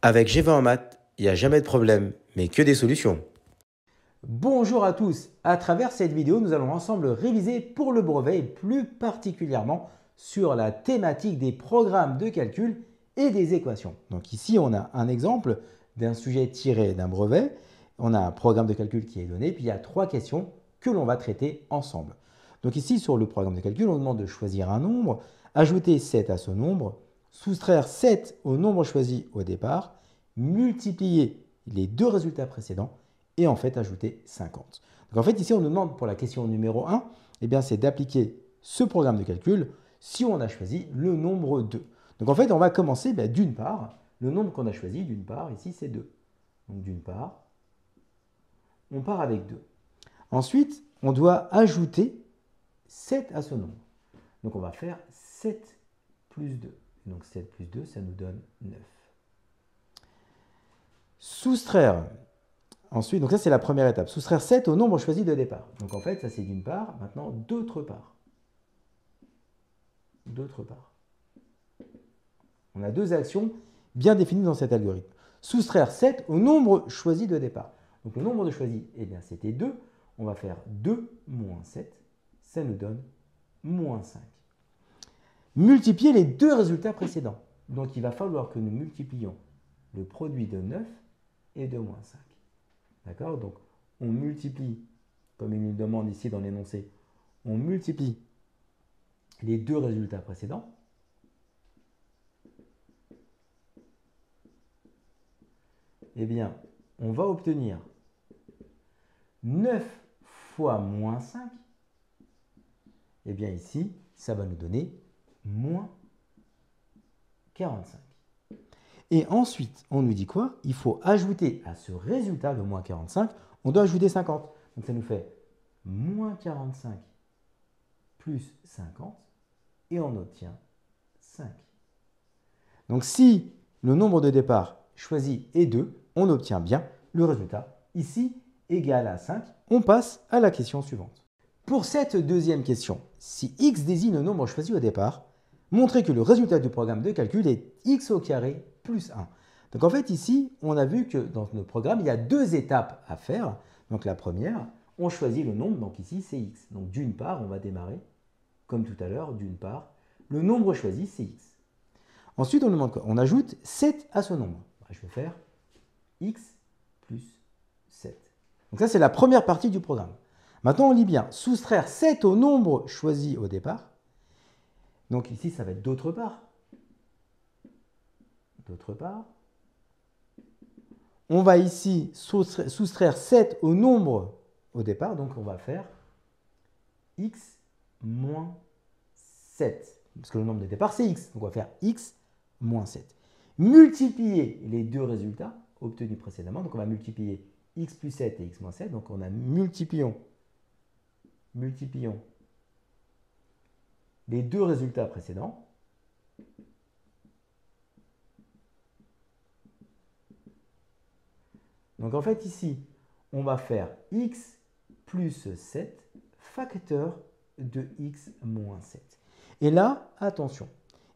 Avec G20 en maths, il n'y a jamais de problème, mais que des solutions. Bonjour à tous, à travers cette vidéo, nous allons ensemble réviser pour le brevet et plus particulièrement sur la thématique des programmes de calcul et des équations. Donc ici, on a un exemple d'un sujet tiré d'un brevet. On a un programme de calcul qui est donné, puis il y a 3 questions que l'on va traiter ensemble. Donc ici, sur le programme de calcul, on demande de choisir un nombre, ajouter 7 à ce nombre, soustraire 7 au nombre choisi au départ, multiplier les deux résultats précédents et en fait ajouter 50. Donc en fait ici on nous demande pour la question numéro 1, c'est d'appliquer ce programme de calcul si on a choisi le nombre 2. Donc en fait on va commencer d'une part, le nombre qu'on a choisi d'une part ici c'est 2. Donc d'une part, on part avec 2. Ensuite on doit ajouter 7 à ce nombre. Donc on va faire 7 plus 2. Donc 7 plus 2 ça nous donne 9. Soustraire. Ensuite, donc ça c'est la première étape, soustraire 7 au nombre choisi de départ. Donc en fait, ça c'est d'une part, maintenant d'autre part. D'autre part. On a deux actions bien définies dans cet algorithme. Soustraire 7 au nombre choisi de départ. Donc le nombre de choisi, c'était 2. On va faire 2 moins 7, ça nous donne moins 5. Multiplier les deux résultats précédents. Donc il va falloir que nous multiplions le produit de 9 et de moins 5. D'accord? Donc, on multiplie, comme il nous demande ici dans l'énoncé, on multiplie les deux résultats précédents. On va obtenir 9 fois moins 5. Ici, ça va nous donner moins 45. Et ensuite, on nous dit quoi? Il faut ajouter à ce résultat de moins 45, on doit ajouter 50. Donc ça nous fait moins 45 plus 50 et on obtient 5. Donc si le nombre de départ choisi est 2, on obtient bien le résultat ici égal à 5. On passe à la question suivante. Pour cette deuxième question, si x désigne le nombre choisi au départ, montrez que le résultat du programme de calcul est x au carré plus 1. Donc en fait ici, on a vu que dans notre programme, il y a deux étapes à faire. Donc la première, on choisit le nombre, donc ici c'est x. Donc d'une part, on va démarrer, comme tout à l'heure, d'une part, le nombre choisi c'est x. Ensuite, on demande quoi? On ajoute 7 à ce nombre. Je vais faire x plus 7. Donc ça c'est la première partie du programme. Maintenant, on lit bien, soustraire 7 au nombre choisi au départ. Donc ici, ça va être d'autre part. D'autre part. On va ici soustraire 7 au nombre au départ. Donc on va faire x moins 7. Parce que le nombre de départ, c'est x. Donc on va faire x moins 7. Multiplier les deux résultats obtenus précédemment. Donc on va multiplier x plus 7 et x moins 7. Donc on a multiplions les deux résultats précédents. Donc en fait ici, on va faire x plus 7 facteur de x moins 7. Et là, attention,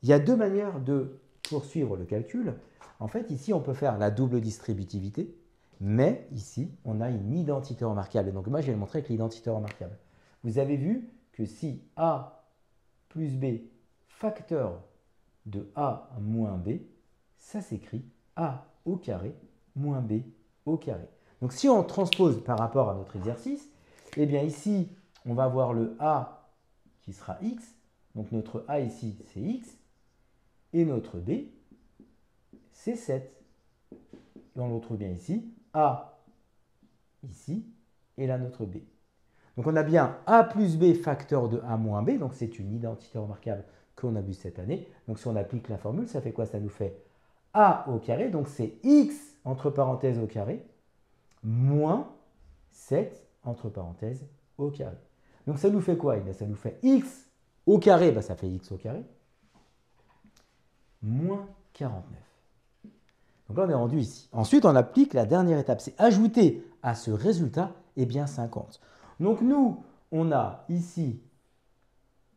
il y a deux manières de poursuivre le calcul. En fait, ici, on peut faire la double distributivité, mais ici, on a une identité remarquable. Donc moi, je vais le montrer avec l'identité remarquable. Vous avez vu que si a plus b facteur de a moins b, ça s'écrit a au carré moins b au carré. Donc si on transpose par rapport à notre exercice, ici, on va avoir le a qui sera x. Donc notre a ici, c'est x. Et notre b, c'est 7. Et on le retrouve bien ici. A ici. Et là, notre b. Donc on a bien a plus b facteur de a moins b. Donc c'est une identité remarquable qu'on a vue cette année. Donc si on applique la formule, ça fait quoi? Ça nous fait a au carré. Donc c'est x entre parenthèses au carré moins 7 entre parenthèses au carré. Donc ça nous fait quoi? Ça nous fait x au carré, ça fait x au carré, moins 49. Donc là, on est rendu ici. Ensuite, on applique la dernière étape, c'est ajouter à ce résultat 50. Donc nous, on a ici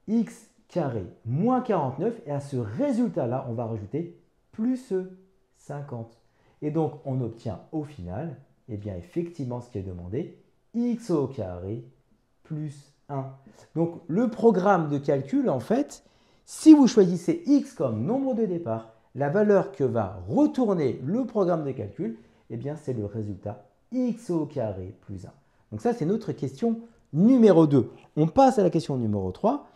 x carré moins 49, et à ce résultat-là, on va rajouter plus 50. Et donc, on obtient au final, eh bien, effectivement, ce qui est demandé, x au carré plus 1. Donc, le programme de calcul, en fait, si vous choisissez x comme nombre de départ, la valeur que va retourner le programme de calcul, eh bien, c'est le résultat x au carré plus 1. Donc ça, c'est notre question numéro 2. On passe à la question numéro 3.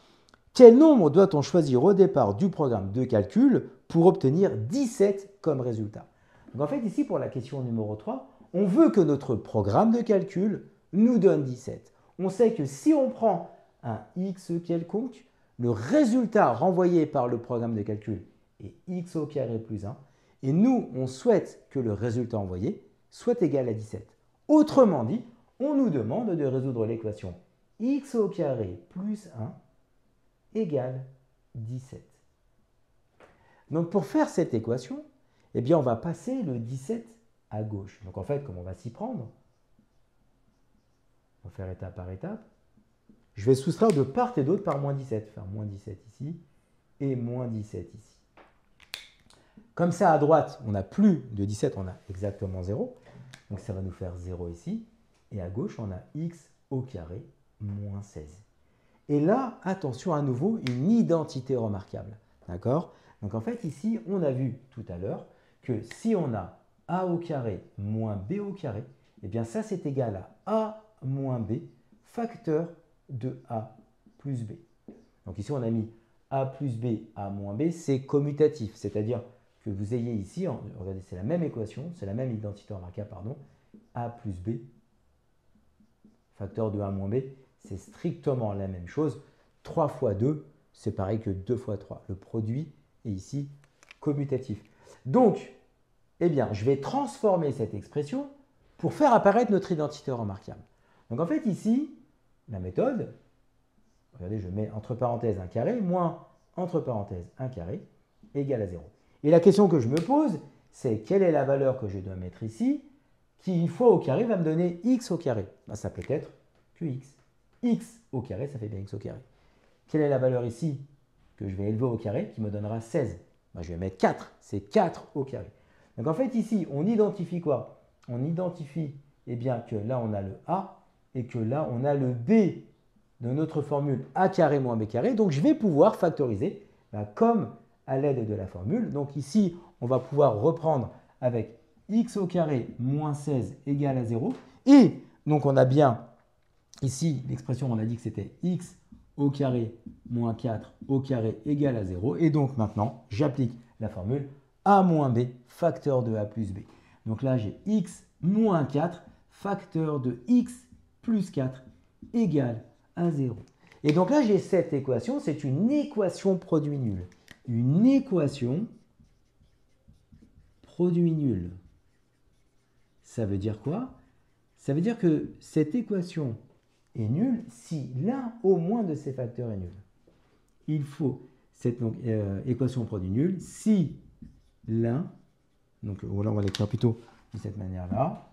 Quel nombre doit-on choisir au départ du programme de calcul pour obtenir 17 comme résultat? Donc en fait, ici, pour la question numéro 3, on veut que notre programme de calcul nous donne 17. On sait que si on prend un x quelconque, le résultat renvoyé par le programme de calcul est x au carré plus 1. Et nous, on souhaite que le résultat envoyé soit égal à 17. Autrement dit, on nous demande de résoudre l'équation x au carré plus 1 égale 17. Donc pour faire cette équation, eh bien on va passer le 17 à gauche. Donc en fait, comme on va s'y prendre, on va faire étape par étape. Je vais soustraire de part et d'autre par moins 17. Faire moins 17 ici et moins 17 ici. Comme ça, à droite, on n'a plus de 17, on a exactement 0. Donc ça va nous faire 0 ici. Et à gauche, on a x au carré moins 16. Et là, attention à nouveau, une identité remarquable. D'accord? Donc en fait, ici, on a vu tout à l'heure que si on a a au carré moins b au carré, eh bien ça, c'est égal à a moins b facteur de a plus b. Donc ici, on a mis a plus b, a moins b, c'est commutatif, c'est-à-dire que vous ayez ici, regardez, c'est la même équation, c'est la même identité remarquable, pardon, a plus b facteur de a moins b, c'est strictement la même chose. 3 fois 2, c'est pareil que 2 fois 3. Le produit est ici commutatif. Donc, eh bien, je vais transformer cette expression pour faire apparaître notre identité remarquable. Donc, en fait, ici, la méthode, regardez, je mets entre parenthèses un carré, moins entre parenthèses un carré, égale à 0. Et la question que je me pose, c'est quelle est la valeur que je dois mettre ici, qui, une fois au carré, va me donner x au carré. Ben, ça peut être que x. X au carré, ça fait bien x au carré. Quelle est la valeur ici que je vais élever au carré qui me donnera 16? Ben, je vais mettre 4. C'est 4 au carré. Donc en fait, ici, on identifie quoi? On identifie eh bien, que là, on a le a et que là, on a le b de notre formule a carré moins b carré. Donc je vais pouvoir factoriser comme à l'aide de la formule. Donc ici, on va pouvoir reprendre avec x au carré moins 16 égale à 0. Et donc on a bien ici l'expression, on a dit que c'était x au carré moins 4 au carré égale à 0. Et donc maintenant, j'applique la formule a moins b facteur de a plus b. Donc là, j'ai x moins 4 facteur de x plus 4 égale à 0. Et donc là, j'ai cette équation, c'est une équation produit nul. Une équation produit nul. Ça veut dire quoi? Ça veut dire que cette équation est nulle si l'un au moins de ces facteurs est nul. Il faut cette équation produit nul si l'un, donc là on va l'écrire plutôt de cette manière-là,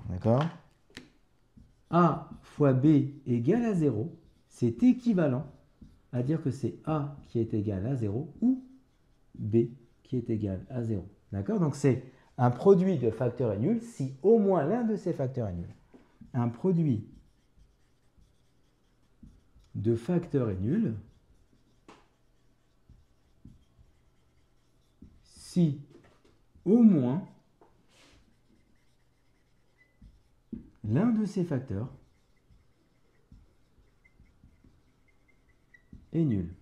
d'accord? A fois B égale à 0, c'est équivalent à dire que c'est A qui est égal à 0 ou B qui est égal à 0. D'accord? Donc c'est un produit de facteurs est nul si au moins l'un de ces facteurs est nul. Un produit de facteurs est nul si au moins l'un de ces facteurs est nul.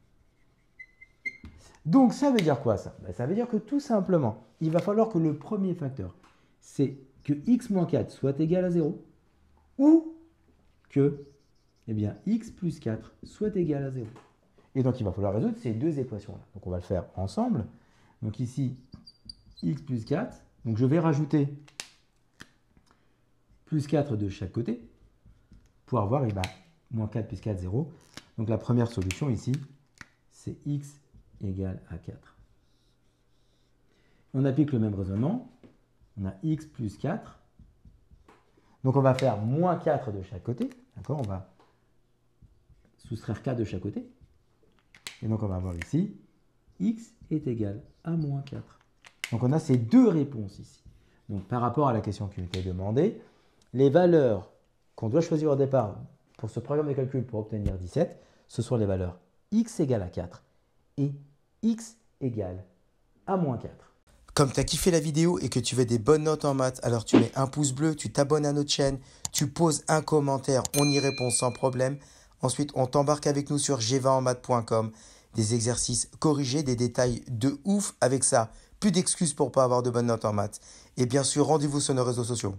Donc ça veut dire quoi ça? Ça veut dire que tout simplement, il va falloir que le premier facteur, c'est que x moins 4 soit égal à 0 ou que eh bien, x plus 4 soit égal à 0. Et donc il va falloir résoudre ces deux équations-là. Donc on va le faire ensemble. Donc ici, x plus 4. Donc je vais rajouter plus 4 de chaque côté pour avoir moins 4 plus 4, 0. Donc la première solution ici, c'est x égale à 4. On applique le même raisonnement. On a x plus 4. Donc on va faire moins 4 de chaque côté. D'accord? On va soustraire 4 de chaque côté. Et donc on va avoir ici, x est égal à moins 4. Donc on a ces deux réponses ici. Donc par rapport à la question qui m'était demandée, les valeurs qu'on doit choisir au départ pour ce programme de calcul pour obtenir 17, ce sont les valeurs x égale à 4 et x égale à moins 4. Comme tu as kiffé la vidéo et que tu veux des bonnes notes en maths, alors tu mets un pouce bleu, tu t'abonnes à notre chaîne, tu poses un commentaire, on y répond sans problème. Ensuite, on t'embarque avec nous sur g20enmaths.com. Des exercices corrigés, des détails de ouf avec ça. Plus d'excuses pour pas avoir de bonnes notes en maths. Et bien sûr, rendez-vous sur nos réseaux sociaux.